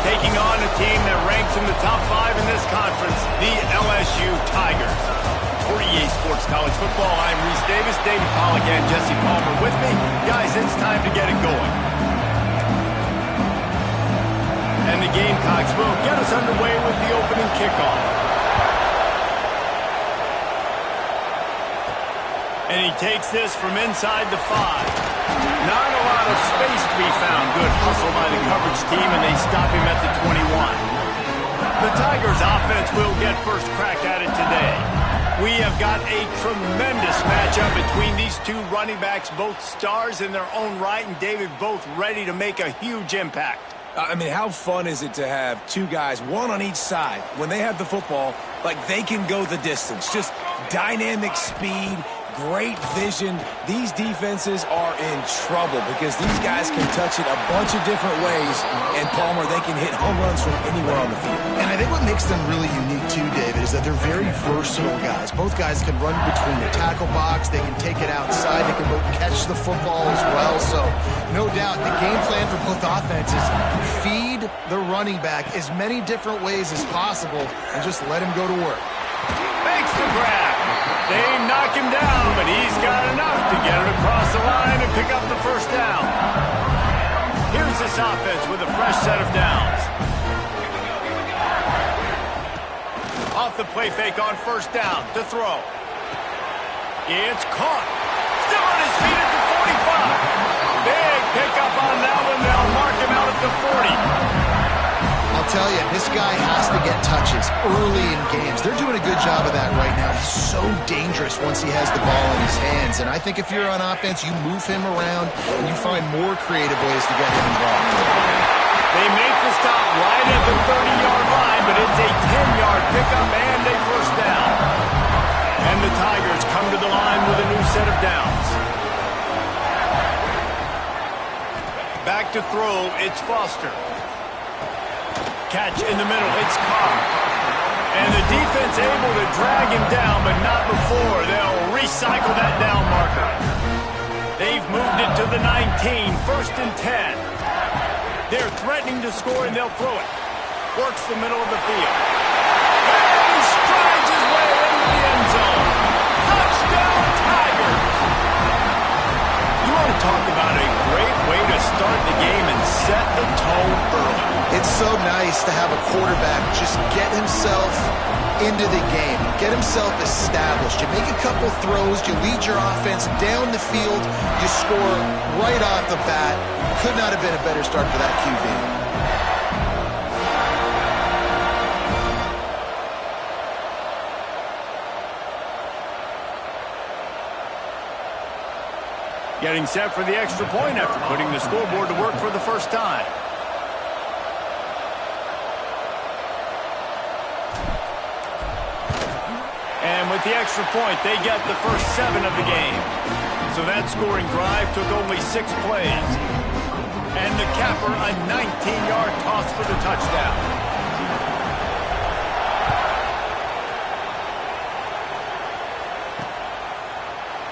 taking on a team that ranks in the top 5 in this conference, the LSU Tigers. For EA Sports College Football, I'm Reese Davis, David Pollack, and Jesse Palmer with me. Guys, it's time to get it going. And the Gamecocks will get us underway with the opening kickoff. And he takes this from inside the 5. Not a lot of space to be found. Good hustle by the coverage team, and they stop him at the 21. The Tigers offense will get first crack at it today. We have got a tremendous matchup between these two running backs, both stars in their own right, and David, both ready to make a huge impact. I mean, how fun is it to have two guys, one on each side, when they have the football, like they can go the distance. Just dynamic speed, great vision. These defenses are in trouble because these guys can touch it a bunch of different ways, and Palmer, they can hit home runs from anywhere on the field. And I think what makes them really unique too, David, is that they're very versatile guys. Both guys can run between the tackle box, they can take it outside, they can both catch the football as well. So no doubt the game plan for both offenses, feed the running back as many different ways as possible and just let him go to work. Makes the grab. They knock him down, but he's got enough to get it across the line and pick up the first down. Here's this offense with a fresh set of downs. Off the play fake on first down to throw. It's caught. Still on his feet at the 45. Big pickup on that one. They'll mark him out at the 40. I'll tell you, this guy has to get touches early in games. They're doing a good job of that right now. He's so dangerous once he has the ball in his hands. And I think if you're on offense, you move him around and you find more creative ways to get him involved. They make the stop right at the 30-yard line, but it's a 10-yard pickup and a first down. And the Tigers come to the line with a new set of downs. Back to throw, it's Foster. Catch in the middle, it's Carr. And the defense able to drag him down, but not before. They'll recycle that down marker. They've moved it to the 19, first and 10. They're threatening to score, and they'll throw it. Works the middle of the field. And he strides his way into the end zone. Touchdown, Tigers! You want to talk about a great way to start the game and set the tone early. It's so nice to have a quarterback just get himself into the game, get himself established. You make a couple throws, you lead your offense down the field, you score right off the bat. Could not have been a better start for that QB. Getting set for the extra point after putting the scoreboard to work for the first time. And with the extra point, they get the first 7 of the game. So that scoring drive took only 6 plays. And the capper, a 19-yard toss for the touchdown.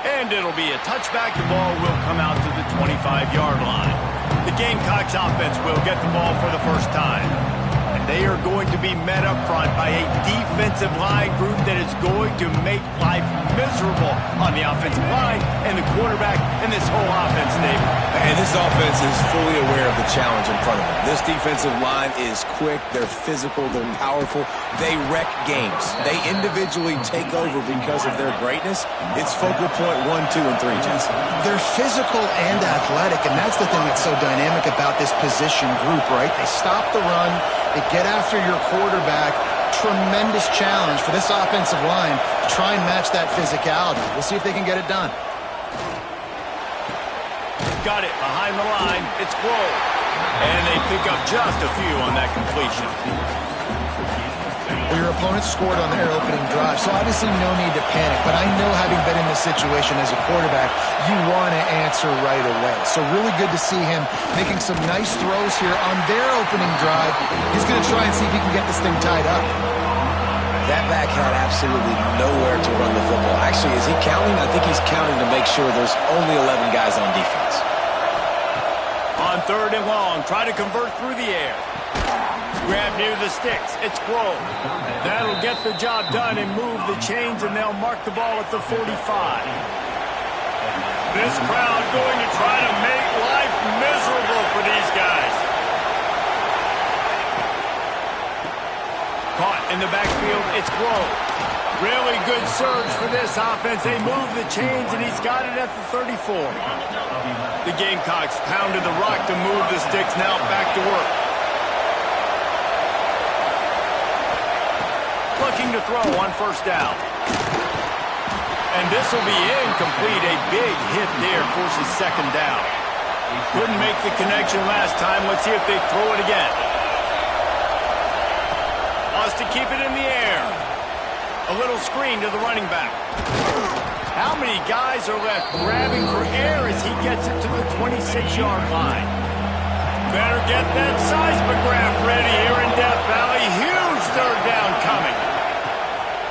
And it'll be a touchback. The ball will come out to the 25-yard line. The Gamecocks offense will get the ball for the first time. And they are going to be met up front by a defensive line group that is going to make life miserable on the offensive line and the quarterback and this whole offense, David. And this offense is fully aware of the challenge in front of them. This defensive line is quick, they're physical, they're powerful. They wreck games. They individually take over because of their greatness. It's focal point 1, 2, and 3, Jesse. They're physical and athletic, and that's the thing that's so dynamic about this position group, right? They stop the run, they get after your quarterback. Tremendous challenge for this offensive line to try and match that physicality. We'll see if they can get it done. Got it behind the line. It's Grove. And they pick up just a few on that completion. Well, your opponent scored on their opening drive, so obviously no need to panic. But I know, having been in this situation as a quarterback, you want to answer right away. So really good to see him making some nice throws here on their opening drive. He's going to try and see if he can get this thing tied up. That back had absolutely nowhere to run the football. Actually, is he counting? I think he's counting to make sure there's only 11 guys on defense. On 3rd and long, try to convert through the air. Grab near the sticks. It's Grove. That'll get the job done and move the chains, and they'll mark the ball at the 45. This crowd going to try to make life miserable for these guys. Caught in the backfield, it's Grove. Really good surge for this offense. They move the chains, and he's got it at the 34. The Gamecocks pounded the rock to move the sticks. Now back to work. Looking to throw on first down. And this will be incomplete. A big hit there forces second down. Couldn't make the connection last time. Let's see if they throw it again. Wants to keep it in the air. A little screen to the running back. How many guys are left grabbing for air as he gets it to the 26-yard line? Better get that seismograph ready here in Death Valley. Huge third down coming.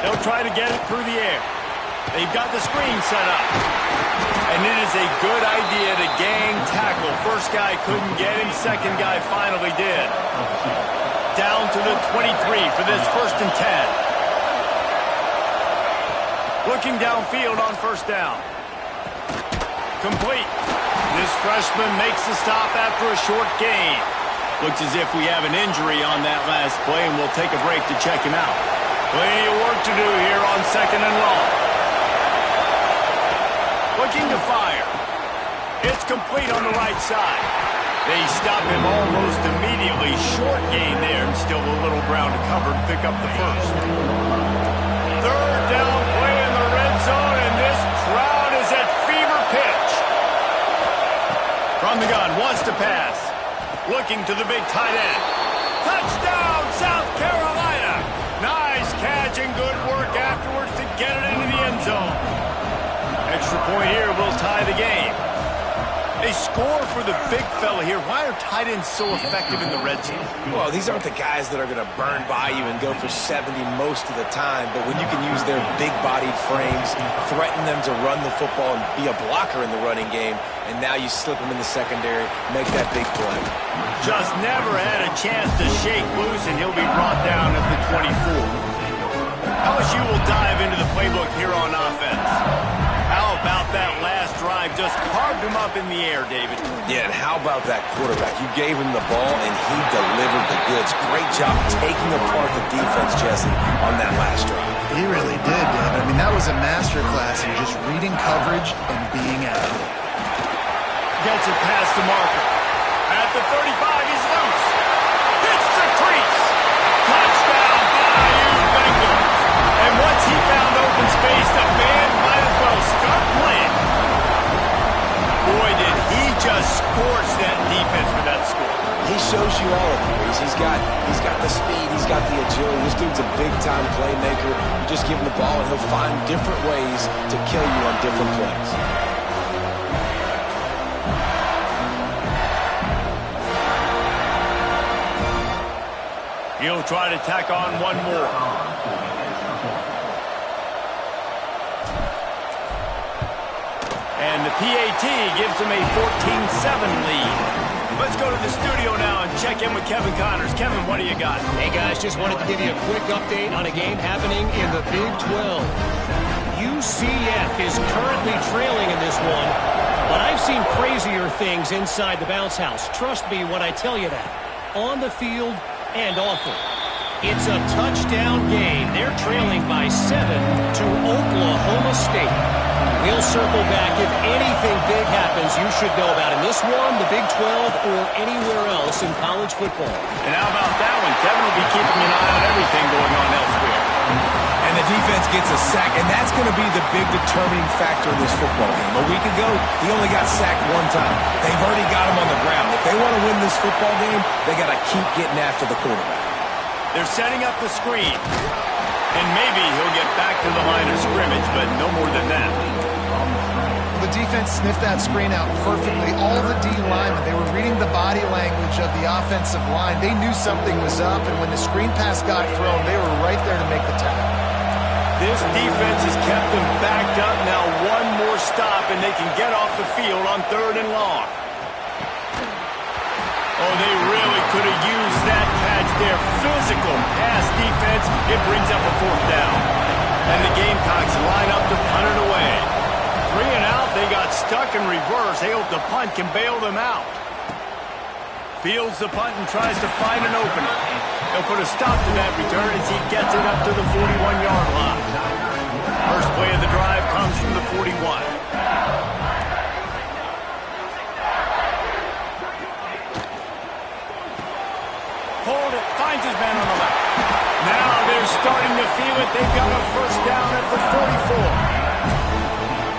They'll try to get it through the air. They've got the screen set up. And it is a good idea to gang tackle. First guy couldn't get him. Second guy finally did. Down to the 23 for this 1st and 10. Looking downfield on first down. Complete. This freshman makes the stop after a short gain. Looks as if we have an injury on that last play, and we'll take a break to check him out. Plenty of work to do here on 2nd and long. Looking to fire. It's complete on the right side. They stop him almost immediately. Short gain there, and still a little ground to cover to pick up the first. Third down play in the red zone, and this crowd is at fever pitch. From the gun, wants to pass. Looking to the big tight end. Touchdown, South Carolina! Nice catch and good work afterwards to get it into the end zone. Extra point here will tie the game. They score for the big fella here. Why are tight ends so effective in the red zone? Well, these aren't the guys that are going to burn by you and go for 70 most of the time, but when you can use their big-bodied frames, threaten them to run the football and be a blocker in the running game, and now you slip them in the secondary, make that big play. Just never had a chance to shake loose, and he'll be brought down at the 24. LSU will dive into the playbook here on offense. How about that last drive? Just carved him up in the air, David. Yeah, and how about that quarterback? You gave him the ball, and he delivered the goods. Great job taking apart the defense, Jesse, on that last drive. He really did, David. I mean, that was a masterclass in just reading coverage and being accurate. Gets it past the marker. At the 35, he's loose. Hits the crease. Touchdown, Bayou Bengals. And once he found open space, the band might as well start playing. Boy, did he just scorch that defense for that score. He shows you all of it, Reese. He's got the speed, he's got the agility. This dude's a big-time playmaker. You just give him the ball, and he'll find different ways to kill you on different plays. He'll try to tack on one more. And the PAT gives him a 14-7 lead. Let's go to the studio now and check in with Kevin Connors. Kevin, what do you got? Hey, guys, just wanted to give you a quick update on a game happening in the Big 12. UCF is currently trailing in this one, but I've seen crazier things inside the bounce house. Trust me when I tell you that. On the field and off it. It's a touchdown game. They're trailing by 7 to Oklahoma State. We'll circle back. If anything big happens, you should know about in this one, the Big 12, or anywhere else in college football. And how about that one? Kevin will be keeping an eye on everything going on elsewhere. And the defense gets a sack, and that's going to be the big determining factor in this football game. A week ago, he only got sacked one time. They've already got him on the ground. If they want to win this football game, they got to keep getting after the quarterback. They're setting up the screen. And maybe he'll get back to the line of scrimmage, but no more than that. The defense sniffed that screen out perfectly. All the D linemen, they were reading the body language of the offensive line. They knew something was up, and when the screen pass got thrown, they were right there to make the tackle. This defense has kept them backed up. Now one more stop, and they can get off the field on 3rd and long. Oh, they really could have used that catch their physical pass defense, it brings up a 4th down. And the Gamecocks line up to punt it away. 3 and out, they got stuck in reverse. They hope the punt can bail them out. Fields the punt and tries to find an opening. He'll put a stop to that return as he gets it up to the 41-yard line. First play of the drive comes from the 41. Hold it, finds his man on the left. Now they're starting to feel it. They've got a 1st down at the 44.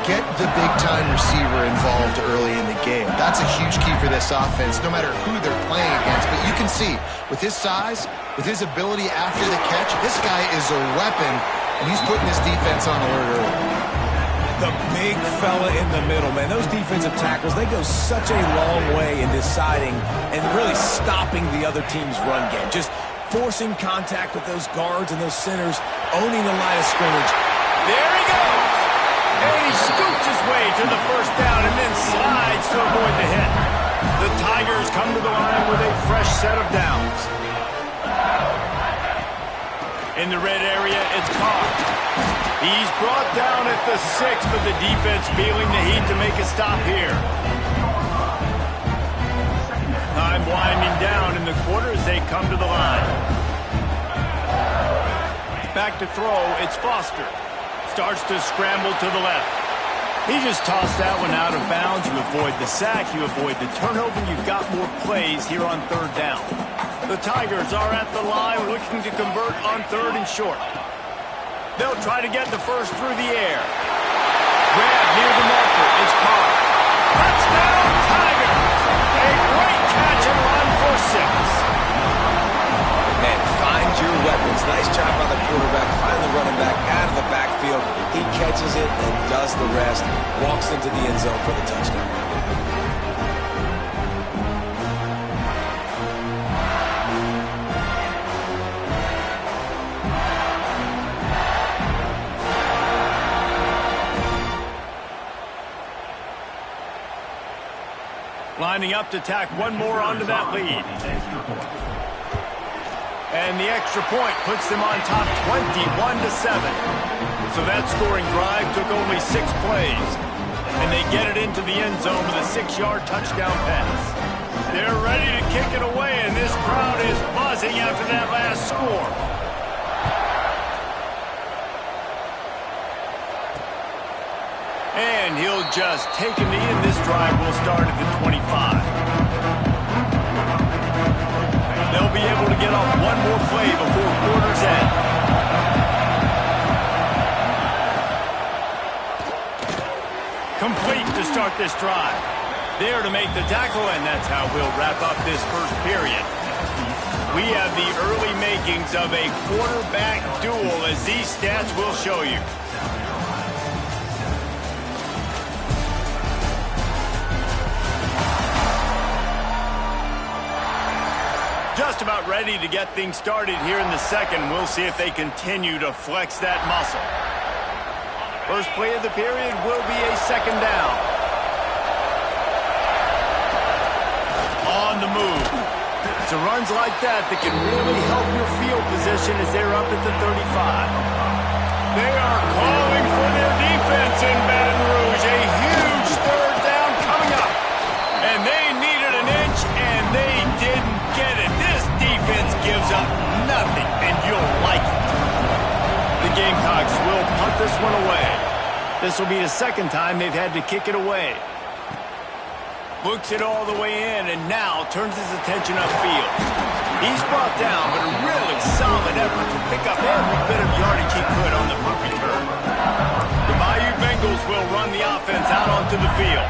Get the big-time receiver involved early in the game. That's a huge key for this offense, no matter who they're playing against. But you can see, with his size, with his ability after the catch, this guy is a weapon, and he's putting his defense on alert early. The big fella in the middle, man. Those defensive tackles, they go such a long way in deciding and really stopping the other team's run game. Just forcing contact with those guards and those centers, owning the line of scrimmage. There he goes! And he scoots his way to the 1st down and then slides to avoid the hit. The Tigers come to the line with a fresh set of downs. In the red area, it's Carr. He's brought down at the 6, but the defense feeling the heat to make a stop here. Time winding down in the quarter as they come to the line. Back to throw, it's Foster. Starts to scramble to the left. He just tossed that one out of bounds. You avoid the sack, you avoid the turnover, you've got more plays here on 3rd down. The Tigers are at the line looking to convert on 3rd and short. They'll try to get the first through the air. Grab near the marker. It's Carr. Touchdown, Tigers! A great catch and run for 6. Man, find your weapons. Nice job by the quarterback. Finally running back out of the backfield. He catches it and does the rest. Walks into the end zone for the touchdown. Lining up to tack one more onto that lead. And the extra point puts them on top 21-7. So that scoring drive took only 6 plays. And they get it into the end zone with a 6-yard touchdown pass. They're ready to kick it away, and this crowd is buzzing after that last score. And he'll just take a knee, and this drive will start at the 25. They'll be able to get off one more play before quarter's end. Complete to start this drive. There to make the tackle, and that's how we'll wrap up this first period. We have the early makings of a quarterback duel, as these stats will show you. Just about ready to get things started here in the second. We'll see if they continue to flex that muscle. First play of the period will be a 2nd down. On the move. It's runs like that that can really help your field position as they're up at the 35. They are calling for their defense in Baton Rouge. A huge 3rd down coming up. And they needed an inch, and they didn't get it. This defense gives up nothing, and you'll like it. The Gamecocks will punt this one away. This will be the 2nd time they've had to kick it away. Books it all the way in, and now turns his attention upfield. He's brought down, but a really solid effort to pick up every bit of yardage he could on the punt return. The Bayou Bengals will run the offense out onto the field.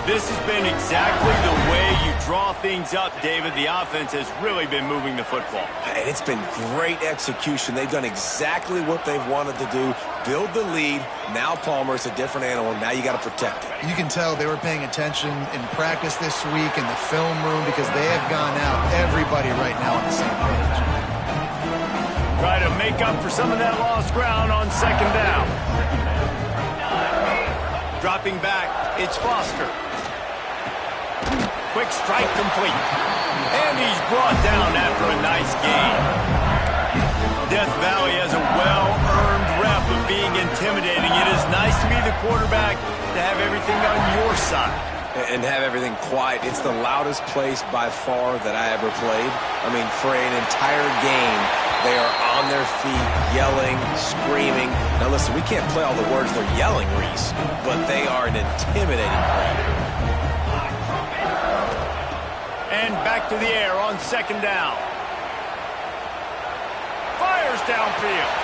This has been exactly the way you draw things up, David. The offense has really been moving the football. And it's been great execution. They've done exactly what they've wanted to do. Build the lead. Now Palmer's a different animal. Now you got to protect it. You can tell they were paying attention in practice this week in the film room because they have gone out, everybody right now on the same page. Try to make up for some of that lost ground on 2nd down. Dropping back, it's Foster. Quick strike complete. And he's brought down after a nice gain. Death Valley has a well-earned rep of being intimidating. It is nice to be the quarterback, to have everything on your side. And have everything quiet. It's the loudest place by far that I ever played. I mean, for an entire game, they are on their feet, yelling, screaming. Now listen, we can't play all the words they're yelling, Reese, but they are an intimidating crowd. And back to the air on second down. Fires downfield.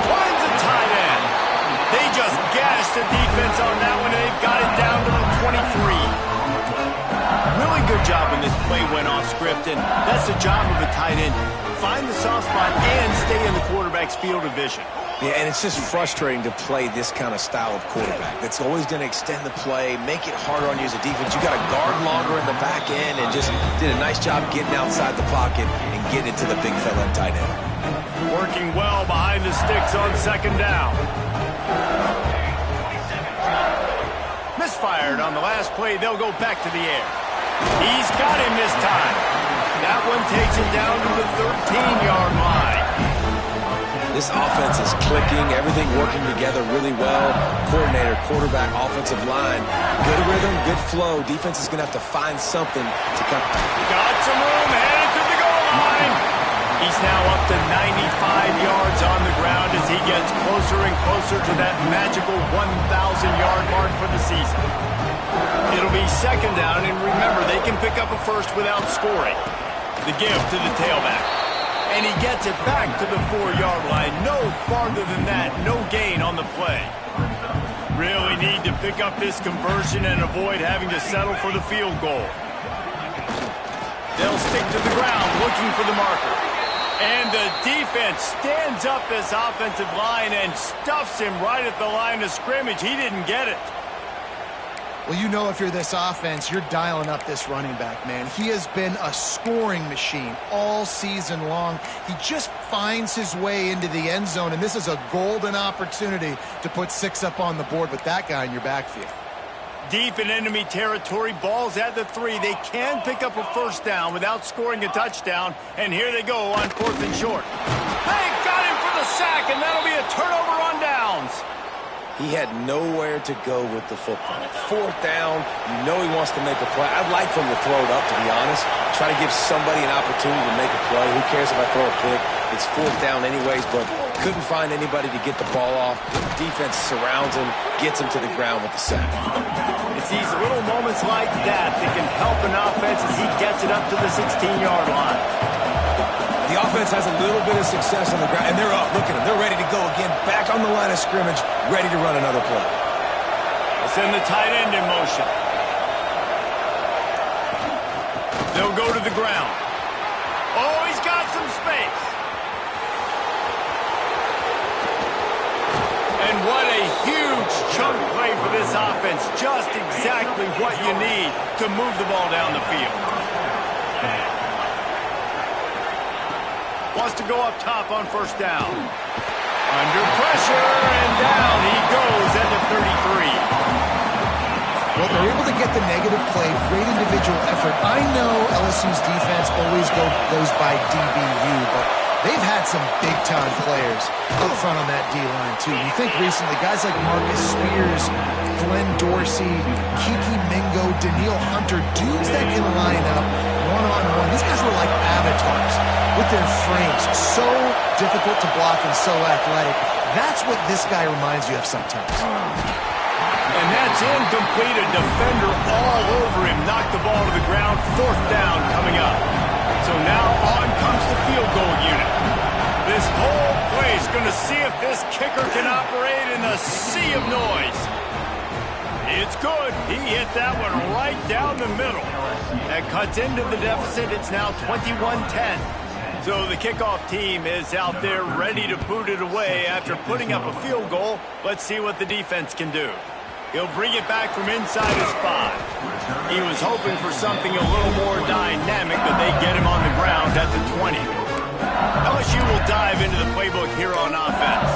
Finds a tight end. They just gashed the defense on that one, and they've got it down to the 23. Really good job when this play went off script, and that's the job of a tight end. Find the soft spot and stay in the quarterback's field of vision. Yeah, and it's just frustrating to play this kind of style of quarterback. That's always going to extend the play, make it harder on you as a defense. You got to guard longer in the back end, and just did a nice job getting outside the pocket and getting it to the big fella and tight end. Working well behind the sticks on second down. Misfired on the last play. They'll go back to the air. He's got him this time. That one takes him down to the 13-yard line. This offense is clicking, everything working together really well. Coordinator, quarterback, offensive line. Good rhythm, good flow. Defense is going to have to find something to come. Got some room, headed to the goal line. He's now up to 95 yards on the ground as he gets closer and closer to that magical 1,000-yard mark for the season. It'll be second down, and remember, they can pick up a first without scoring. The give to the tailback. And he gets it back to the 4-yard line. No farther than that. No gain on the play. Really need to pick up this conversion and avoid having to settle for the field goal. They'll stick to the ground looking for the marker. And the defense stands up this offensive line and stuffs him right at the line of scrimmage. He didn't get it. Well, you know if you're this offense, you're dialing up this running back, man. He has been a scoring machine all season long. He just finds his way into the end zone, and this is a golden opportunity to put 6 up on the board with that guy in your backfield. Deep in enemy territory, ball's at the 3. They can pick up a first down without scoring a touchdown, and here they go on 4th and short. They got him for the sack, and that'll be a turnover on downs. He had nowhere to go with the football. 4th down, you know he wants to make a play. I'd like for him to throw it up, to be honest. Try to give somebody an opportunity to make a play. Who cares if I throw a pick? It's 4th down anyways, but couldn't find anybody to get the ball off. Defense surrounds him, gets him to the ground with the sack. It's these little moments like that that can help an offense as he gets it up to the 16-yard line. The offense has a little bit of success on the ground, and they're up. Look at them. They're ready to go again. Back on the line of scrimmage, ready to run another play. They'll send the tight end in motion. They'll go to the ground. Oh, he's got some space. And what a huge chunk play for this offense. Just exactly what you need to move the ball down the field. Wants to go up top on first down. Under pressure, and down he goes at the 33. Well, they're able to get the negative play, great individual effort. I know LSU's defense always goes by DBU, but they've had some big-time players up front on that D-line, too. You think recently, guys like Marcus Spears, Glenn Dorsey, Kiki Mingo, Daniil Hunter, dudes that can line up one-on-one. These guys were like avatars with their frames. So difficult to block and so athletic. That's what this guy reminds you of sometimes. And that's incomplete. A defender all over him. Knocked the ball to the ground. 4th down coming up. So now on comes the field goal unit. This whole play is going to see if this kicker can operate in the sea of noise. It's good. He hit that one right down the middle. That cuts into the deficit. It's now 21-10. So the kickoff team is out there ready to boot it away after putting up a field goal. Let's see what the defense can do. He'll bring it back from inside his 5. He was hoping for something a little more dynamic, but they get him on the ground at the 20. LSU will dive into the playbook here on offense.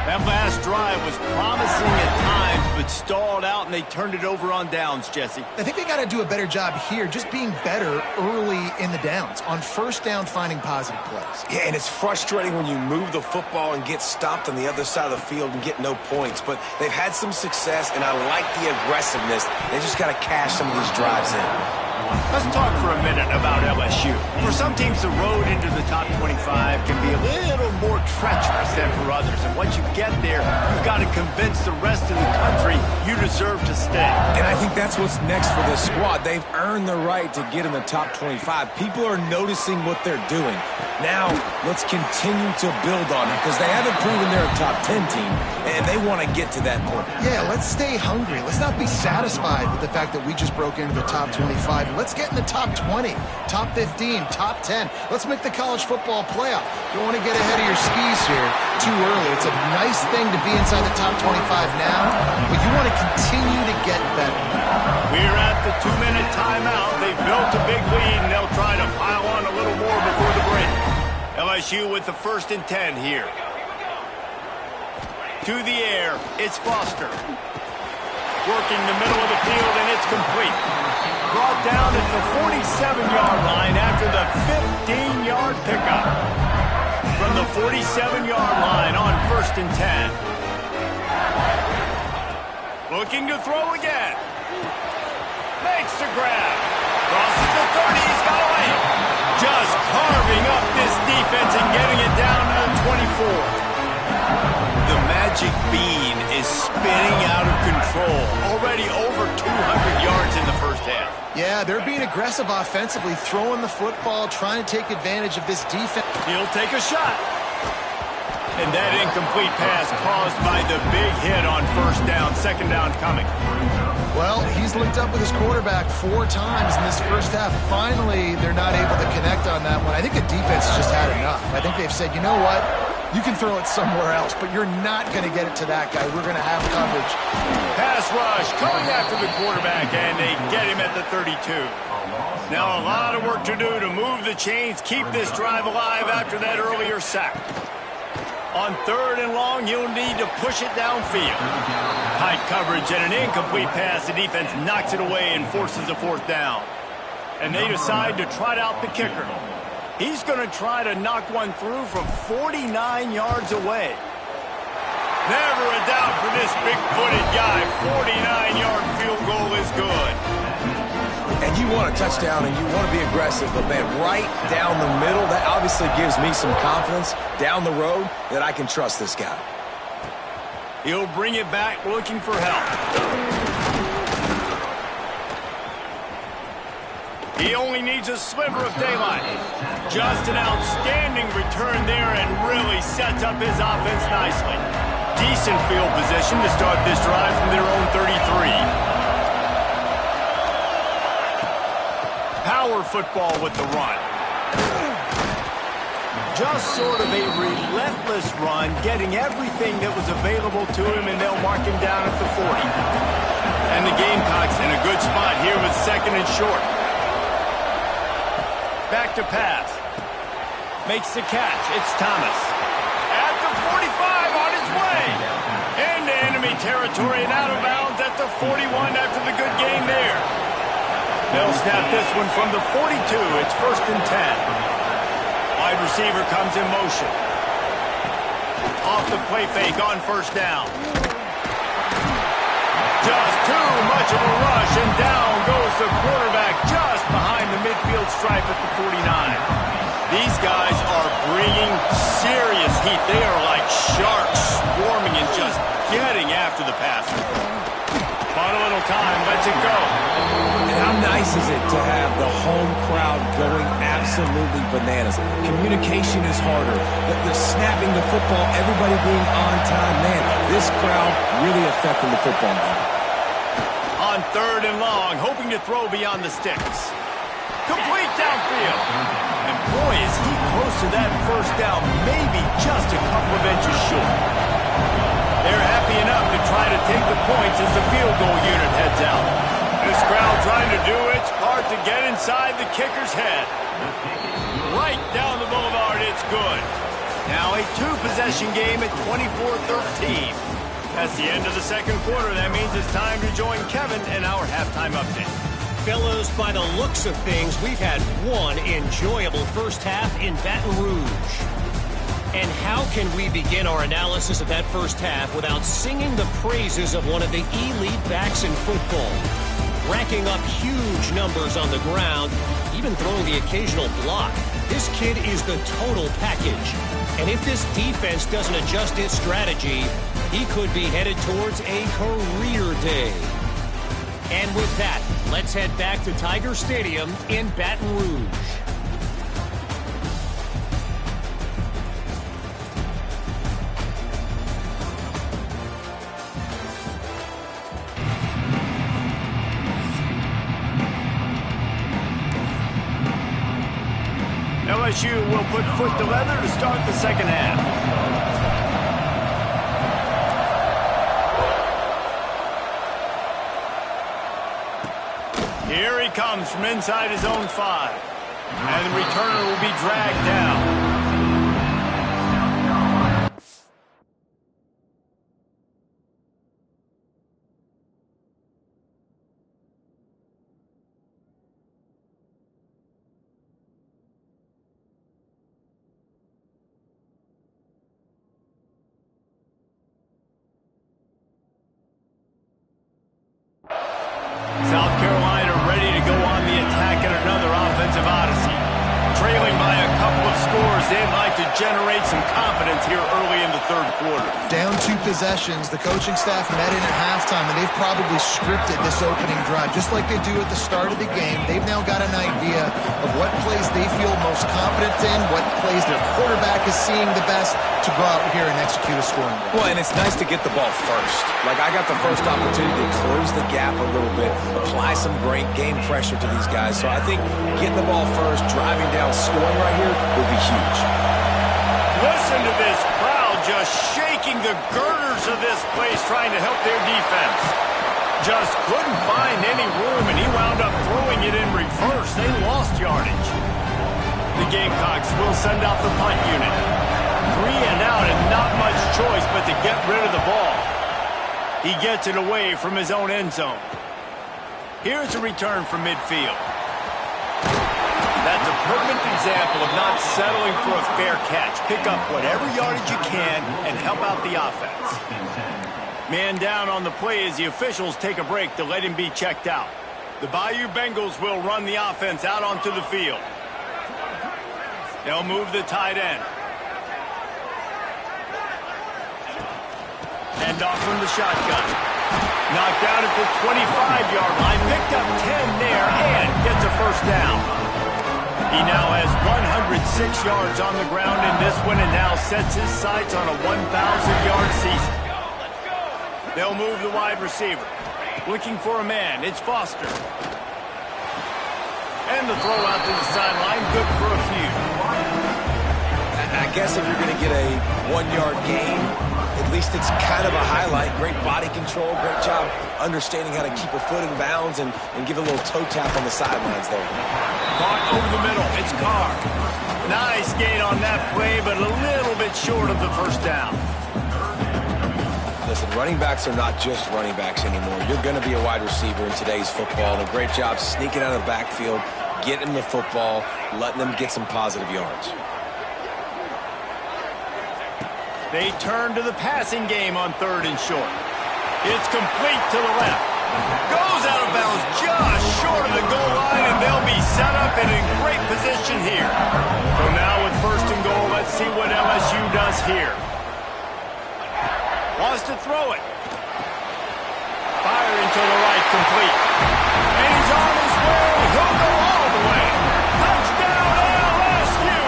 That last drive was promising at times, but stalled out, and they turned it over on downs, Jesse. I think they got to do a better job here, just being better early in the downs, on first down finding positive plays. Yeah, and it's frustrating when you move the football and get stopped on the other side of the field and get no points. But they've had some success, and I like the aggressiveness. They just got to cash some of these drives in. Let's talk for a minute about LSU. For some teams, the road into the top 25 can be a little more treacherous than for others. And once you get there, you've got to convince the rest of the country you deserve to stay. And I think that's what's next for this squad. They've earned the right to get in the top 25. People are noticing what they're doing. Now, let's continue to build on it because they haven't proven they're a top 10 team, and they want to get to that point. Yeah, let's stay hungry. Let's not be satisfied with the fact that we just broke into the top 25. Let's get in the top 20, top 15, top 10. Let's make the college football playoff. You don't want to get ahead of your skis here too early. It's a nice thing to be inside the top 25 now, but you want to continue to get better. We're at the 2-minute timeout. They've built a big lead, and they'll try to pile on a little more before the break. LSU with the 1st and 10 here. To the air, it's Foster. Working the middle of the field, and it's complete. Brought down at the 47-yard line after the 15-yard pickup. From the 47-yard line on 1st and 10. Looking to throw again. Makes the grab. Crosses the 30. He's got away. Just carving up this defense and getting it down to the 24. The magic bean is spinning out of control. Already over 200 yards in the first half. Yeah, they're being aggressive offensively, throwing the football, trying to take advantage of this defense. He'll take a shot. And that incomplete pass caused by the big hit on 1st down, 2nd down coming. Well, he's linked up with his quarterback 4 times in this first half. Finally, they're not able to connect on that one. I think the defense just had enough. I think they've said, you know what? You can throw it somewhere else, but you're not going to get it to that guy. We're going to have coverage. Pass rush going after the quarterback, and they get him at the 32. Now a lot of work to do to move the chains, keep this drive alive after that earlier sack. On 3rd and long, you'll need to push it downfield. Tight coverage and an incomplete pass. The defense knocks it away and forces a 4th down. And they decide to trot out the kicker. He's going to try to knock one through from 49 yards away. Never a doubt for this big-footed guy. 49-yard field goal is good. And you want a touchdown and you want to be aggressive, but, man, right down the middle, that obviously gives me some confidence down the road that I can trust this guy. He'll bring it back looking for help. He only needs a sliver of daylight. Just an outstanding return there and really sets up his offense nicely. Decent field position to start this drive from their own 33. Power football with the run. Just sort of a relentless run, getting everything that was available to him, and they'll mark him down at the 40. And the Gamecocks in a good spot here with 2nd and short. Back to pass. Makes the catch. It's Thomas. At the 45 on his way. Into enemy territory and out of bounds at the 41 after the good game there. They'll snap this one from the 42. It's 1st and 10. Wide receiver comes in motion. Off the play fake on 1st down. Just too much of a rush, and down goes the quarterback just behind the midfield stripe at the 49. These guys are bringing serious heat. They are like sharks swarming and just getting after the passer. But a little time, lets it go. And how nice is it to have the home crowd going absolutely bananas? Communication is harder. The snapping the football, everybody being on time. Man, this crowd really affecting the football game. On 3rd and long, hoping to throw beyond the sticks. Complete downfield. And boy, is he close to that 1st down, maybe just a couple of inches short. They're happy enough to try to take the points as the field goal unit heads out. This crowd trying to do its part to get inside the kicker's head. Right down the boulevard, it's good. Now a two-possession game at 24-13. That's the end of the second quarter. That means it's time to join Kevin in our halftime update. Fellows, by the looks of things, we've had one enjoyable first half in Baton Rouge. And how can we begin our analysis of that first half without singing the praises of one of the elite backs in football? Racking up huge numbers on the ground, even throwing the occasional block. This kid is the total package. And if this defense doesn't adjust its strategy, he could be headed towards a career day. And with that, let's head back to Tiger Stadium in Baton Rouge. LSU will put foot to leather to start the second half. Here he comes from inside his own 5. And the returner will be dragged down. South Carolina ready to go on the attack at another offensive odyssey. Trailing by a couple of scores, they'd like to generate some confidence here early in the third quarter. Down 2 possessions, the coaching staff met in at halftime, and they've probably scripted this opening drive. Just like they do at the start of the game, they've now got an idea of what plays they feel most confident in, what plays their quarterback is seeing the best to go out here and execute a scoring goal. Well, and it's nice to get the ball first. Like, I got the first opportunity to close the gap a little bit, apply some great game pressure to these guys. So I think getting the ball first, driving down, scoring right here will be huge. Listen to this crowd just shaking the girders of this place trying to help their defense. Just couldn't find any room, and he wound up throwing it in reverse. They lost yardage. The Gamecocks will send out the punt unit. 3 and out, and not much choice but to get rid of the ball. He gets it away from his own end zone. Here's a return from midfield. That's a perfect example of not settling for a fair catch. Pick up whatever yardage you can and help out the offense. Man down on the play as the officials take a break to let him be checked out. The Bayou Bengals will run the offense out onto the field. They'll move the tight end. Hand off from the shotgun. Knocked out at the 25-yard line. Picked up 10 there and gets a first down. He now has 106 yards on the ground in this one and now sets his sights on a 1,000-yard season. They'll move the wide receiver. Looking for a man. It's Foster. And the throw out to the sideline. Good for a few. I guess if you're going to get a 1-yard gain, at least it's kind of a highlight. Great body control, great job understanding how to keep a foot in bounds and give a little toe tap on the sidelines there. Caught over the middle. It's Carr. Nice gain on that play, but a little bit short of the first down. Listen, running backs are not just running backs anymore. You're going to be a wide receiver in today's football, and a great job sneaking out of the backfield, getting the football, letting them get some positive yards. They turn to the passing game on 3rd and short. It's complete to the left. Goes out of bounds just short of the goal line, and they'll be set up and in great position here. So now with 1st and goal, let's see what LSU does here. Wants to throw it. Firing to the right, complete. And he's on his way. He'll go all the way. Touchdown, LSU!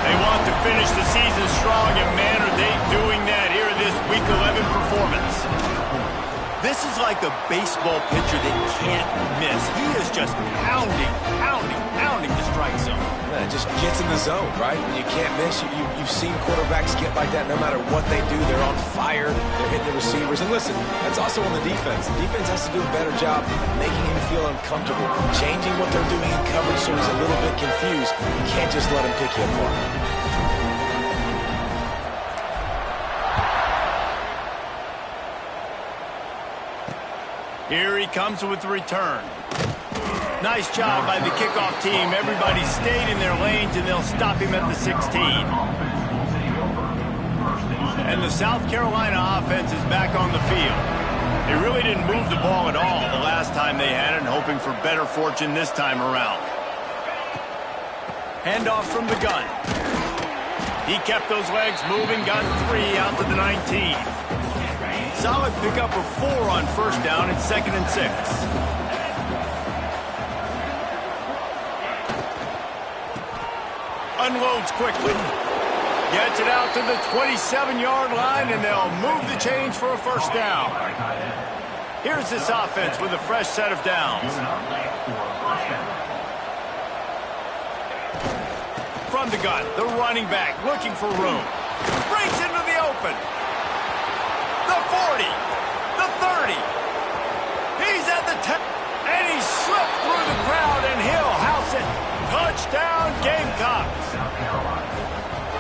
They want to finish the season strong, and man, are they doing that here in this Week 11 performance. This is like a baseball pitcher that can't miss. He is just pounding the strike zone. Man, it just gets in the zone, right? When you can't miss. You've seen quarterbacks get like that no matter what they do. They're on fire. They're hitting the receivers. And listen, that's also on the defense. The defense has to do a better job making him feel uncomfortable, changing what they're doing in coverage so he's a little bit confused. You can't just let him pick you apart. Here he comes with the return. Nice job by the kickoff team. Everybody stayed in their lanes, and they'll stop him at the 16. And the South Carolina offense is back on the field. They really didn't move the ball at all the last time they had it, and hoping for better fortune this time around. Handoff from the gun. He kept those legs moving, got 3 out to the 19. Solid pickup of 4 on first down and 2nd and 6. Unloads quickly. Gets it out to the 27-yard line, and they'll move the chains for a first down. Here's this offense with a fresh set of downs. From the gun, the running back looking for room. Breaks into the open. The 40, the 30. He's at the 10, and he slipped through the crowd, and he'll house it. Touchdown, Gamecocks.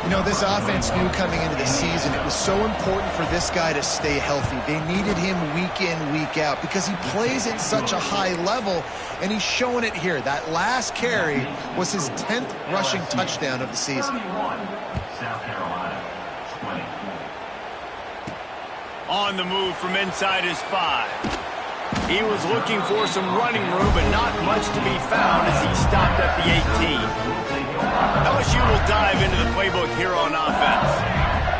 You know, this offense knew coming into the season it was so important for this guy to stay healthy. They needed him week in, week out because he plays at such a high level, and he's showing it here. That last carry was his 10th rushing touchdown of the season. On the move from inside his 5. He was looking for some running room, but not much to be found as he stopped at the 18. LSU will dive into the playbook here on offense.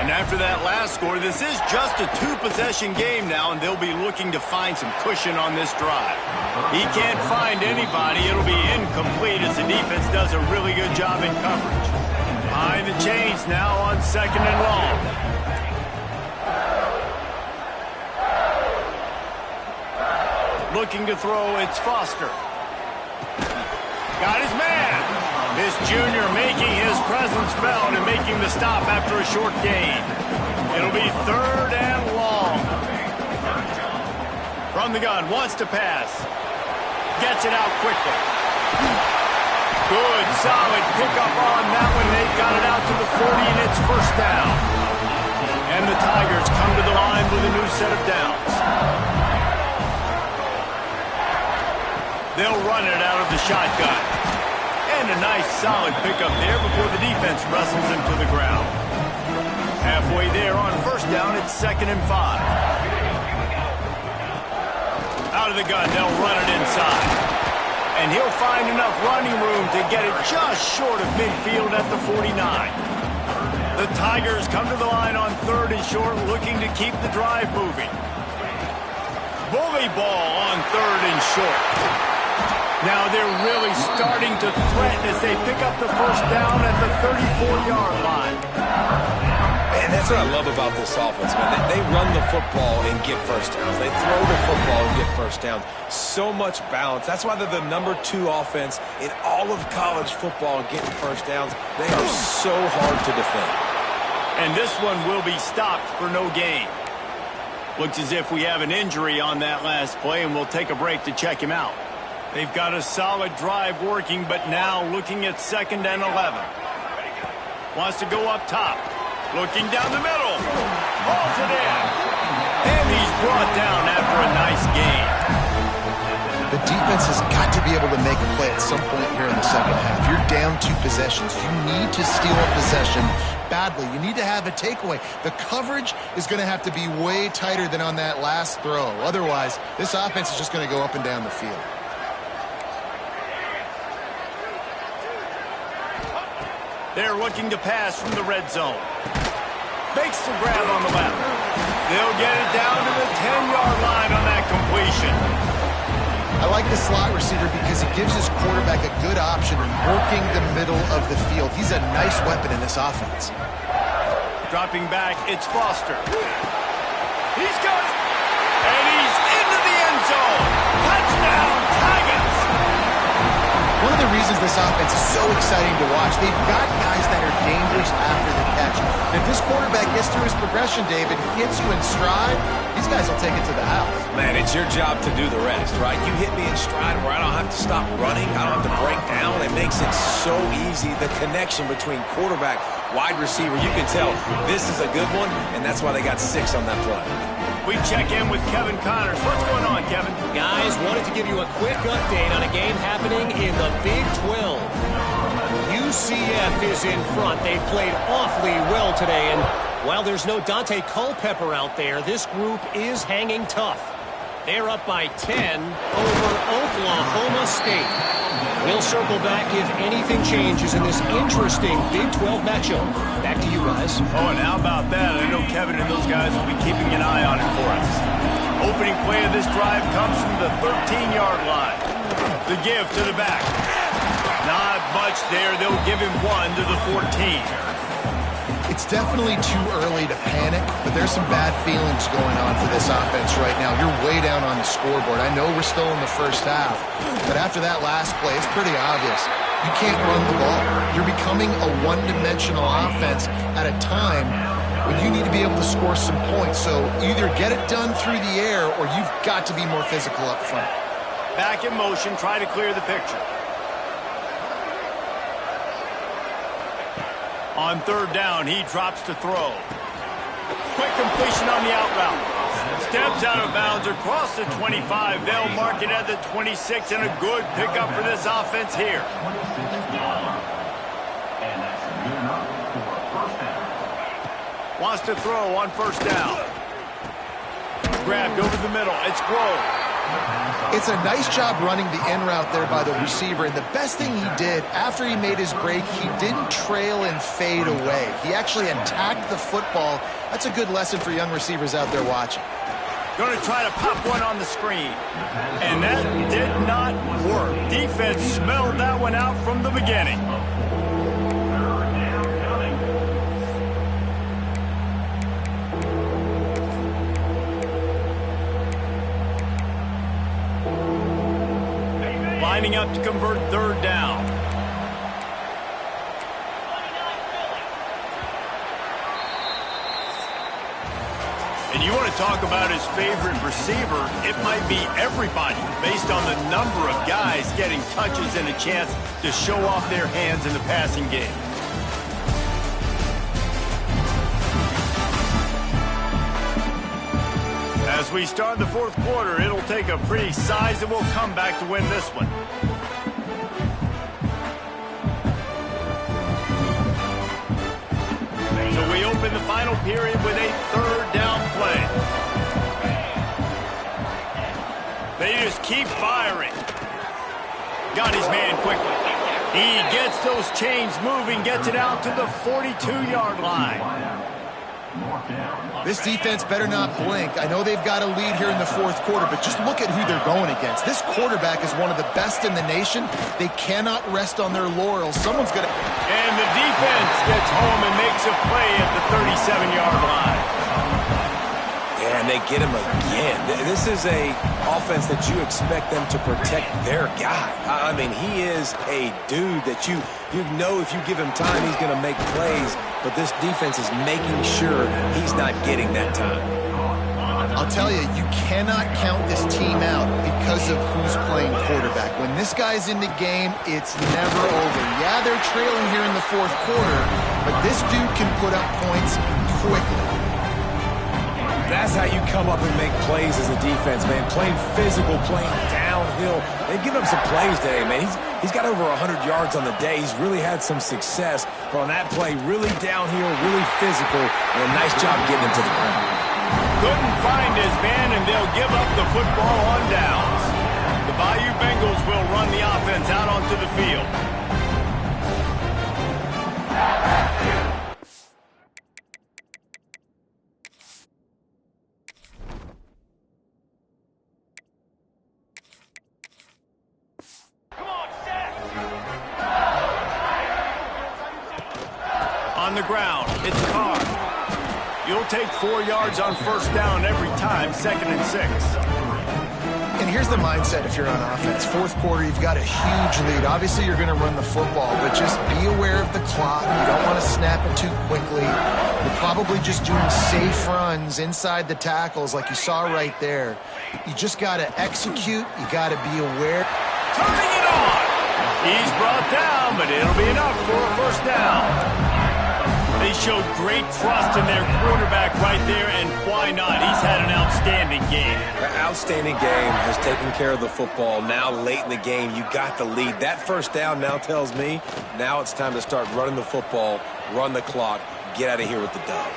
And after that last score, this is just a 2-possession game now, and they'll be looking to find some cushion on this drive. He can't find anybody. It'll be incomplete as the defense does a really good job in coverage. Behind the chains now on 2nd and long. Looking to throw, it's Foster. Got his man. This junior making his presence felt and making the stop after a short gain. It'll be 3rd and long. From the gun, wants to pass. Gets it out quickly. Good, solid pickup on that one. They got it out to the 40, and it's first down. And the Tigers come to the line with a new set of downs. They'll run it out of the shotgun. And a nice solid pickup there before the defense wrestles him to the ground. Halfway there on first down, it's 2nd and 5. Out of the gun, they'll run it inside. And he'll find enough running room to get it just short of midfield at the 49. The Tigers come to the line on 3rd and short, looking to keep the drive moving. Bully ball on 3rd and short. Now they're really starting to threaten as they pick up the first down at the 34-yard line. Man, that's what I love about this offense, man. They run the football and get first downs. They throw the football and get first downs. So much balance. That's why they're the #2 offense in all of college football getting first downs. They are so hard to defend. And this one will be stopped for no gain. Looks as if we have an injury on that last play, and we'll take a break to check him out. They've got a solid drive working, but now looking at 2nd and 11. Wants to go up top. Looking down the middle. Hauls it in. And he's brought down after a nice gain. The defense has got to be able to make a play at some point here in the second half. You're down 2 possessions. You need to steal a possession badly. You need to have a takeaway. The coverage is going to have to be way tighter than on that last throw. Otherwise, this offense is just going to go up and down the field. They're looking to pass from the red zone. Makes the grab on the left. They'll get it down to the 10-yard line on that completion. I like the slot receiver because he gives his quarterback a good option in working the middle of the field. He's a nice weapon in this offense. Dropping back, it's Foster. He's got it. And he's into the end zone. Touchdown, Tigers. One of the reasons this offense is so exciting to watch, they've got guys that are dangerous after the catch. And if this quarterback gets through his progression, David, hits you in stride, these guys will take it to the house. Man, it's your job to do the rest, right? You hit me in stride where I don't have to stop running. I don't have to break down. It makes it so easy. The connection between quarterback, wide receiver, you can tell this is a good one, and that's why they got 6 on that play. We check in with Kevin Connors. What's going on, Kevin? Guys, wanted to give you a quick update on a game happening in the Big 12. UCF is in front. They played awfully well today, and while there's no Dante Culpepper out there, this group is hanging tough. They're up by 10 over Oklahoma State. We'll circle back if anything changes in this interesting Big 12 matchup. Back to you guys. Oh, and how about that? I know Kevin and those guys will be keeping an eye on it for us. Opening play of this drive comes from the 13-yard line. The give to the back. Not much there. They'll give him one to the 14. It's definitely too early to panic, but there's some bad feelings going on for this offense right now. You're way down on the scoreboard. I know we're still in the first half, but after that last play, it's pretty obvious. You can't run the ball. You're becoming a one-dimensional offense at a time when you need to be able to score some points. So either get it done through the air or you've got to be more physical up front. Back in motion, try to clear the picture. On third down, he drops to throw. Quick completion on the out route. Steps out of bounds across the 25. They'll mark it at the 26, and a good pickup for this offense here. Wants to throw on first down. Grabbed over the middle. It's Grove. It's a nice job running the in route there by the receiver, and the best thing he did after he made his break, he didn't trail and fade away. He actually attacked the football. That's a good lesson for young receivers out there watching. Going to try to pop one on the screen, and that did not work. Defense smelled that one out from the beginning. Lining up to convert third down. And you want to talk about his favorite receiver, it might be everybody based on the number of guys getting touches and a chance to show off their hands in the passing game. As we start the fourth quarter, it'll take a pretty sizable comeback to win this one. So we open the final period with a third down play. They just keep firing. Got his man quickly. He gets those chains moving, gets it out to the 42-yard line. This defense better not blink. I know they've got a lead here in the fourth quarter, but just look at who they're going against. This quarterback is one of the best in the nation. They cannot rest on their laurels. Someone's going to... And the defense gets home and makes a play at the 37-yard line. Yeah, and they get him again. This is a offense that you expect them to protect their guy. I mean, he is a dude that you know if you give him time, he's going to make plays. But this defense is making sure he's not getting that time. I'll tell you, you cannot count this team out because of who's playing quarterback. When this guy's in the game, it's never over. Yeah, they're trailing here in the fourth quarter, but this dude can put up points quickly. That's how you come up and make plays as a defense, man. Playing physical, playing downhill. They've given him some plays today, man. He's got over 100 yards on the day. He's really had some success. But on that play, really downhill, really physical, and a nice job getting him to the ground. Couldn't find his man, and they'll give up the football on downs. The Bayou Bengals will run the offense out onto the field. On the ground, it's Carr. You'll take 4 yards on first down every time, 2nd and 6. And here's the mindset if you're on offense. Fourth quarter, you've got a huge lead. Obviously, you're going to run the football, but just be aware of the clock. You don't want to snap it too quickly. You're probably just doing safe runs inside the tackles like you saw right there. You just got to execute. You got to be aware. Turning it on. He's brought down, but it'll be enough for a first down. They showed great trust in their quarterback right there, and why not? He's had an outstanding game. An outstanding game, has taken care of the football. Now late in the game, you got the lead. That first down now tells me now it's time to start running the football, run the clock, get out of here with the dub.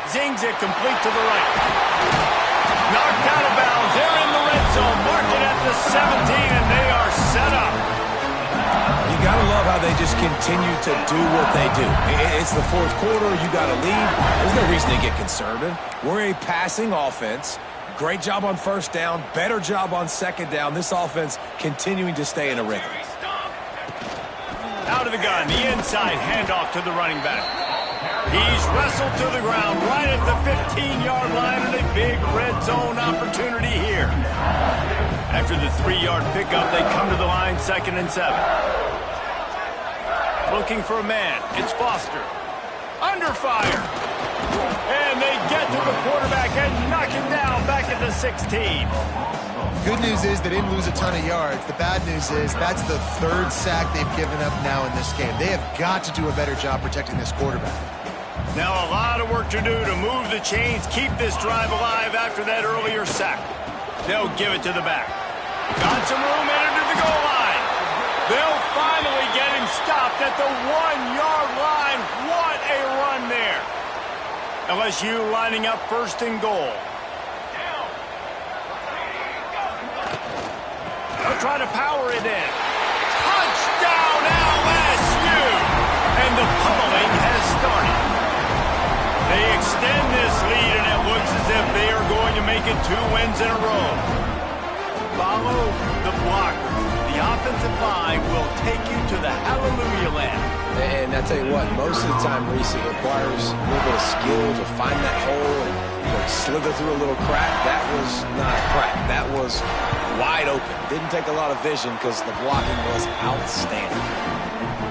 Zings it complete to the right. Knocked out of bounds. They're in the red zone. Mark it at the 17, and they are set up. You got to love how they just continue to do what they do. It's the fourth quarter. You got a lead. There's no reason to get conservative. We're a passing offense. Great job on first down. Better job on second down. This offense continuing to stay in a rhythm. Out of the gun. The inside handoff to the running back. He's wrestled to the ground right at the 15-yard line, and a big red zone opportunity here. After the 3-yard pickup, they come to the line, 2nd and 7. Looking for a man. It's Foster. Under fire. And they get to the quarterback and knock him down back at the 16. Good news is they didn't lose a ton of yards. The bad news is that's the 3rd sack they've given up now in this game. They have got to do a better job protecting this quarterback. Now a lot of work to do to move the chains, keep this drive alive after that earlier sack. They'll give it to the back. Got some room, headed to the goal line. They'll finally get him stopped at the 1-yard line. What a run there. LSU lining up 1st and goal. They'll try to power it in. Touchdown LSU! And the pummeling has started. They extend this lead, and it looks as if they are going to make it 2 wins in a row. Follow the blockers. The offensive line will take you to the hallelujah land. And I tell you what, most of the time, Reese, it requires a little bit of skill to find that hole and slither through a little crack. That was not a crack. That was wide open. Didn't take a lot of vision because the blocking was outstanding.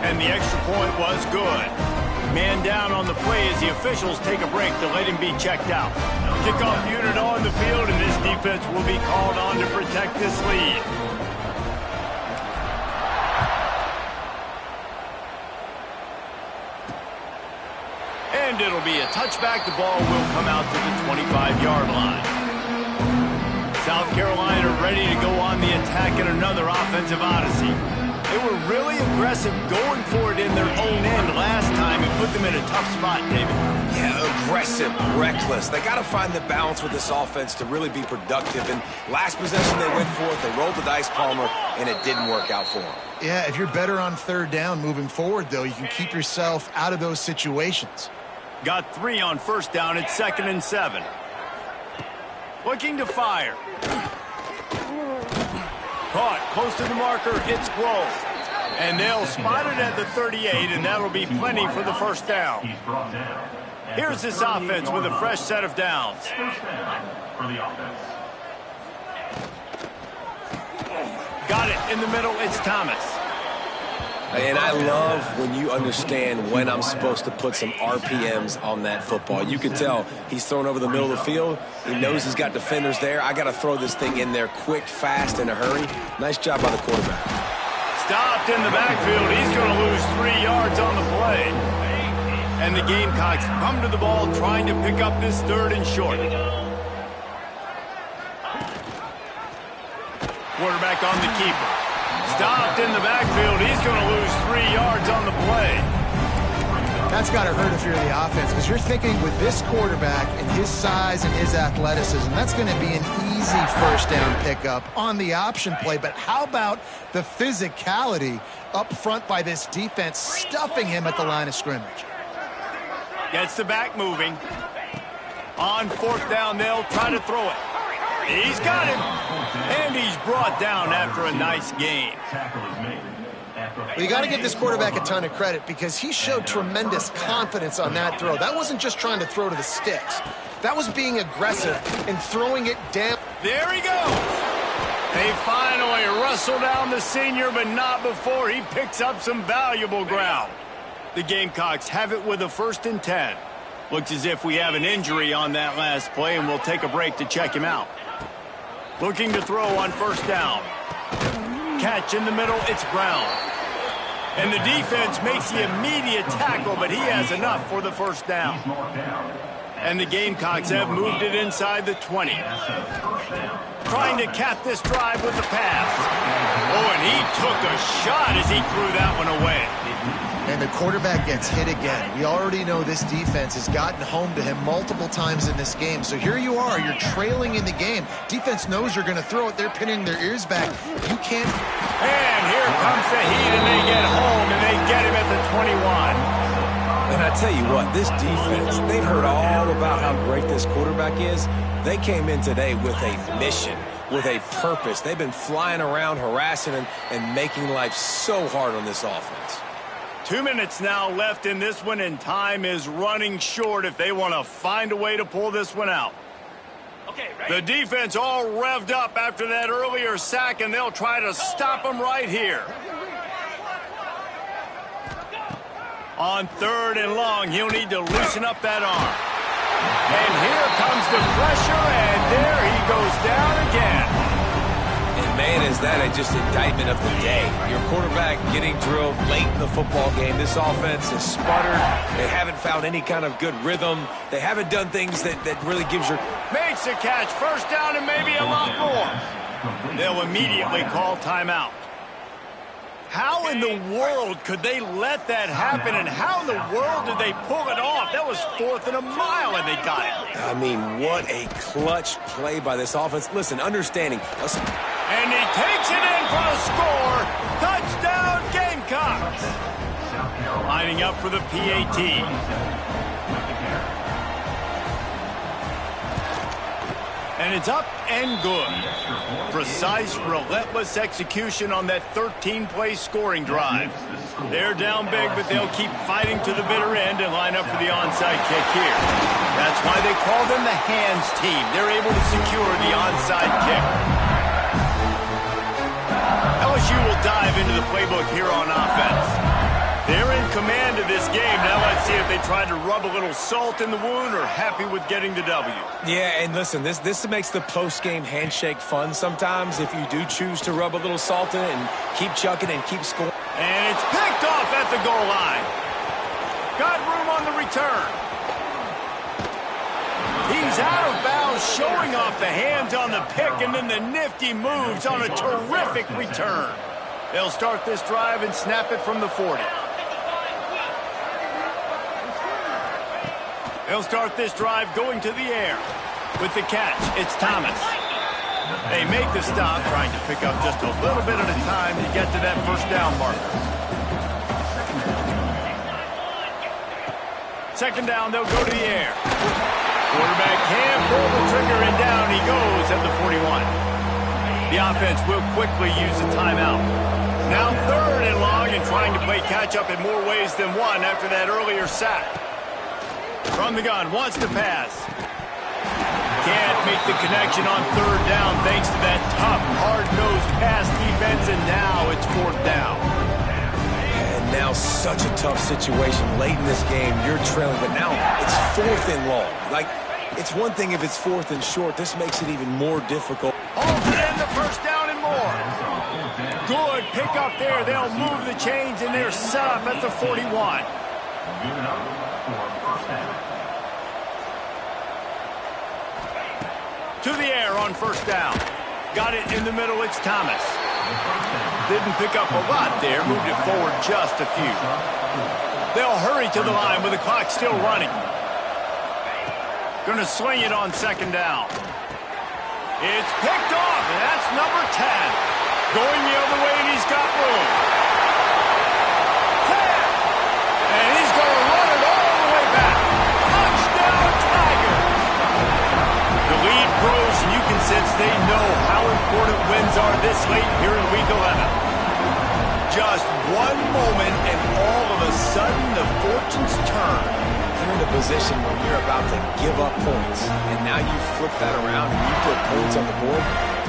And the extra point was good. Man down on the play as the officials take a break to let him be checked out. Kickoff unit on the field, and this defense will be called on to protect this lead. And it'll be a touchback. The ball will come out to the 25-yard line. South Carolina ready to go on the attack in another offensive odyssey. They were really aggressive going for it in their own end last time and put them in a tough spot, David. Yeah, aggressive, reckless. They got to find the balance with this offense to really be productive. And last possession they went for it, they rolled the dice, Palmer, and it didn't work out for them. Yeah, if you're better on 3rd down moving forward, though, you can keep yourself out of those situations. Got 3 on 1st down at 2nd and 7. Looking to fire. Caught close to the marker. It's Grove. And they'll spot it at the 38, and that'll be plenty for the 1st down. Here's this offense with a fresh set of downs. Got it in the middle. It's Thomas. And I love when you understand when I'm supposed to put some RPMs on that football. You can tell he's thrown over the middle of the field. He knows he's got defenders there. I got to throw this thing in there quick, fast, in a hurry. Nice job by the quarterback. Stopped in the backfield. He's going to lose 3 yards on the play. And the Gamecocks come to the ball trying to pick up this 3rd and short. Quarterback on the keeper. Stopped in the backfield. He's going to lose 3 yards on the play. That's got to hurt if you're the offense, because you're thinking with this quarterback and his size and his athleticism, that's going to be an easy 1st down pickup on the option play. But how about the physicality up front by this defense, stuffing him at the line of scrimmage? Gets the back moving. On 4th down, they'll try to throw it. He's got him. And he's brought down after a nice gain. Well, you got to give this quarterback a ton of credit because he showed tremendous confidence on that throw. That wasn't just trying to throw to the sticks. That was being aggressive and throwing it down. There he goes. They finally wrestle down the senior, but not before he picks up some valuable ground. The Gamecocks have it with a 1st and 10. Looks as if we have an injury on that last play, and we'll take a break to check him out. Looking to throw on 1st down. Catch in the middle, it's Brown. And the defense makes the immediate tackle, but he has enough for the first down. And the Gamecocks have moved it inside the 20. Trying to cap this drive with the pass. Oh, and he took a shot as he threw that one away. And the quarterback gets hit again. We already know this defense has gotten home to him multiple times in this game. So here you are, you're trailing in the game. Defense knows you're going to throw it. They're pinning their ears back. You can't. And here comes the heat, and they get home, and they get him at the 21. And I tell you what, this defense, they've heard all about how great this quarterback is. They came in today with a mission, with a purpose. They've been flying around, harassing him, and making life so hard on this offense. 2 minutes now left in this one, and time is running short if they want to find a way to pull this one out. Okay, the defense all revved up after that earlier sack, and they'll try to stop them right here. On 3rd and long, he'll need to loosen up that arm. And here comes the pressure, and there he goes down again. And man, is that just indictment of the day. Your quarterback getting drilled late in the football game. This offense has sputtered. They haven't found any kind of good rhythm. They haven't done things that really gives your... Makes a catch, first down, and maybe a lot more. They'll immediately call timeout. How in the world could they let that happen, and how in the world did they pull it off? That was 4th and a mile, and they got it. I mean, what a clutch play by this offense. Listen, understanding. Listen. And he takes it in for the score. Touchdown, Gamecocks. Lining up for the PAT. And it's up and good. Precise, relentless execution on that 13-play scoring drive. They're down big, but they'll keep fighting to the bitter end and line up for the onside kick here. That's why they call them the hands team. They're able to secure the onside kick. LSU will dive into the playbook here on offense. They're in command of this game. Now let's see if they try to rub a little salt in the wound or happy with getting the W. Yeah, and listen, this makes the post-game handshake fun sometimes if you do choose to rub a little salt in it and keep chucking and keep scoring. And it's picked off at the goal line. Got room on the return. He's out of bounds, showing off the hands on the pick, and then the nifty moves on a terrific return. They'll start this drive and snap it from the 40. They'll start this drive going to the air. With the catch, it's Thomas. They make the stop, trying to pick up just a little bit at a time to get to that first down marker. Second down, they'll go to the air. Quarterback can't pull the trigger, and down he goes at the 41. The offense will quickly use a timeout. Now 3rd and long, and trying to play catch-up in more ways than one after that earlier sack. From the gun, wants to pass. Can't make the connection on 3rd down thanks to that tough, hard-nosed pass defense, and now it's 4th down. And now such a tough situation late in this game. You're trailing, but now it's 4th and long. Like, it's one thing if it's 4th and short. This makes it even more difficult. Holds it in, the first down and more. Good pick up there. They'll move the chains, and they're set up at the 41. To the air on first down. Got it in the middle, it's Thomas. Didn't pick up a lot there, moved it forward just a few. They'll hurry to the line with the clock still running. Gonna swing it on second down. It's picked off, and that's number 10. Going the other way, and he's got room. 10. And he's gonna run it all the way back. Touchdown, Tiger. The lead grows, and you can sense they know how important wins are this late here in Week 11. Just one moment, and all of a sudden, the fortunes turn. You're in a position where you're about to give up points, and now you flip that around and you put points on the board.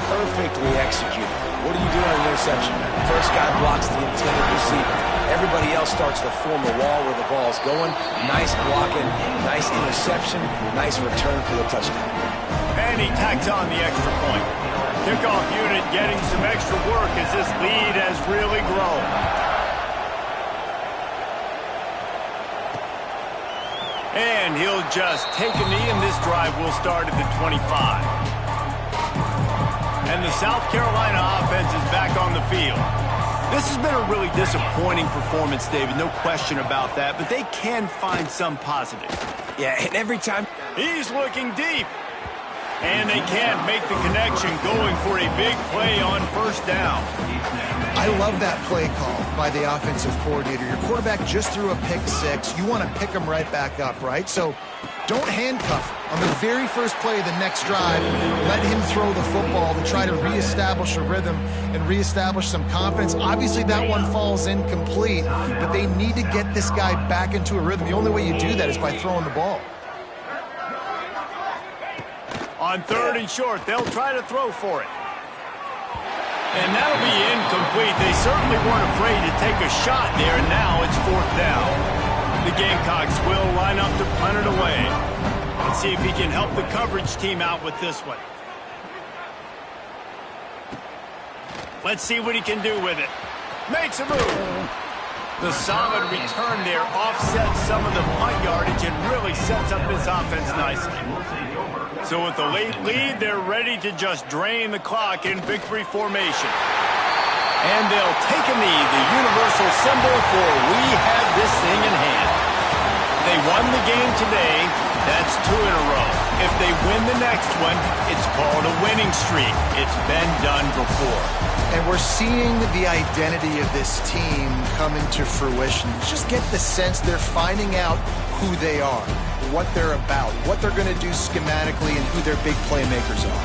Perfectly executed. What do you do on an interception? First guy blocks the intended receiver. Everybody else starts to form a wall where the ball's going. Nice blocking, nice interception, nice return for the touchdown. And he tacks on the extra point. Kickoff unit getting some extra work as this lead has really grown. And he'll just take a knee, and this drive will start at the 25. And the South Carolina offense is back on the field. This has been a really disappointing performance, David, no question about that, but they can find some positive. Yeah, and every time... He's looking deep. And they can't make the connection, going for a big play on first down. I love that play call by the offensive coordinator. Your quarterback just threw a pick six. You want to pick him right back up, right? So don't handcuff him. On the very first play of the next drive, let him throw the football to try to reestablish a rhythm and reestablish some confidence. Obviously, that one falls incomplete, but they need to get this guy back into a rhythm. The only way you do that is by throwing the ball. On 3rd and short, they'll try to throw for it. And that'll be incomplete. They certainly weren't afraid to take a shot there, and now it's 4th down. The Gamecocks will line up to punt it away. Let's see if he can help the coverage team out with this one. Let's see what he can do with it. Makes a move. The solid return there offsets some of the punt yardage and really sets up this offense nicely. So with the late lead, they're ready to just drain the clock in victory formation. And they'll take a knee, the universal symbol for we have this thing in hand. They won the game today. That's 2 in a row. If they win the next one, it's called a winning streak. It's been done before. And we're seeing the identity of this team come into fruition. You just get the sense they're finding out who they are, what they're about, what they're going to do schematically, and who their big playmakers are.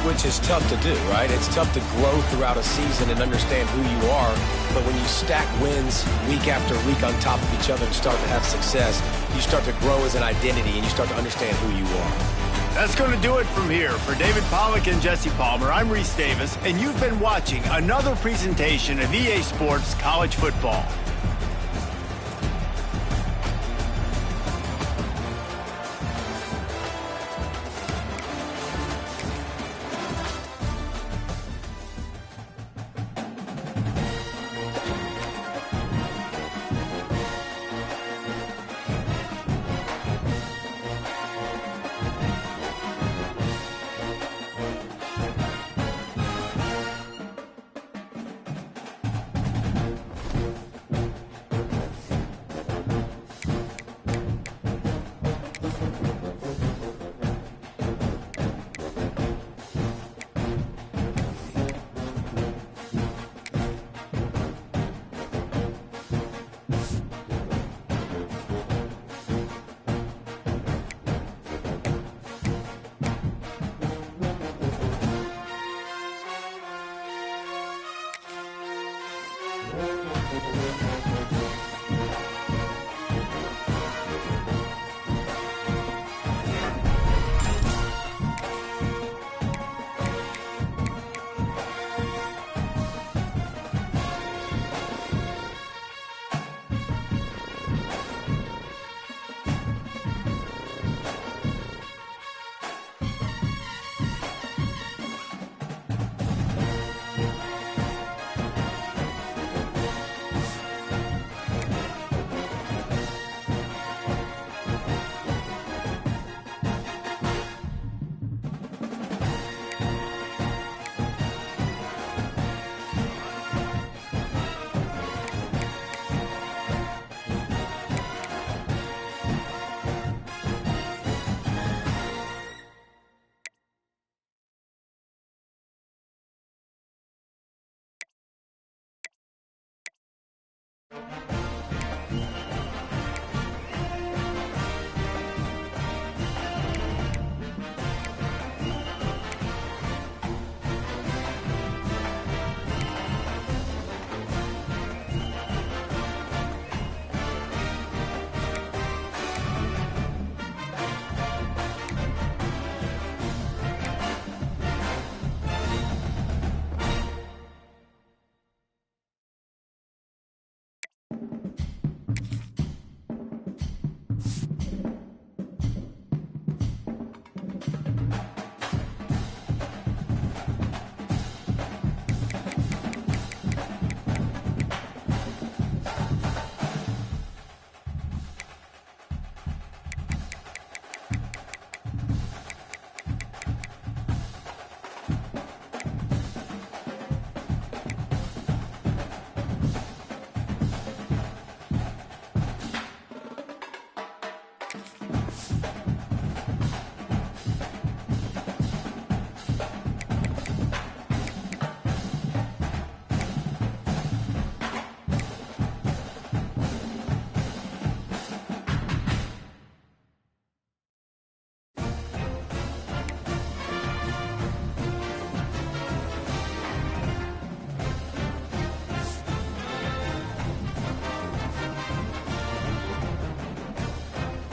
Which is tough to do, right? It's tough to grow throughout a season and understand who you are. But when you stack wins week after week on top of each other and start to have success, you start to grow as an identity and you start to understand who you are. That's going to do it from here. For David Pollack and Jesse Palmer, I'm Reese Davis, and you've been watching another presentation of EA Sports College Football.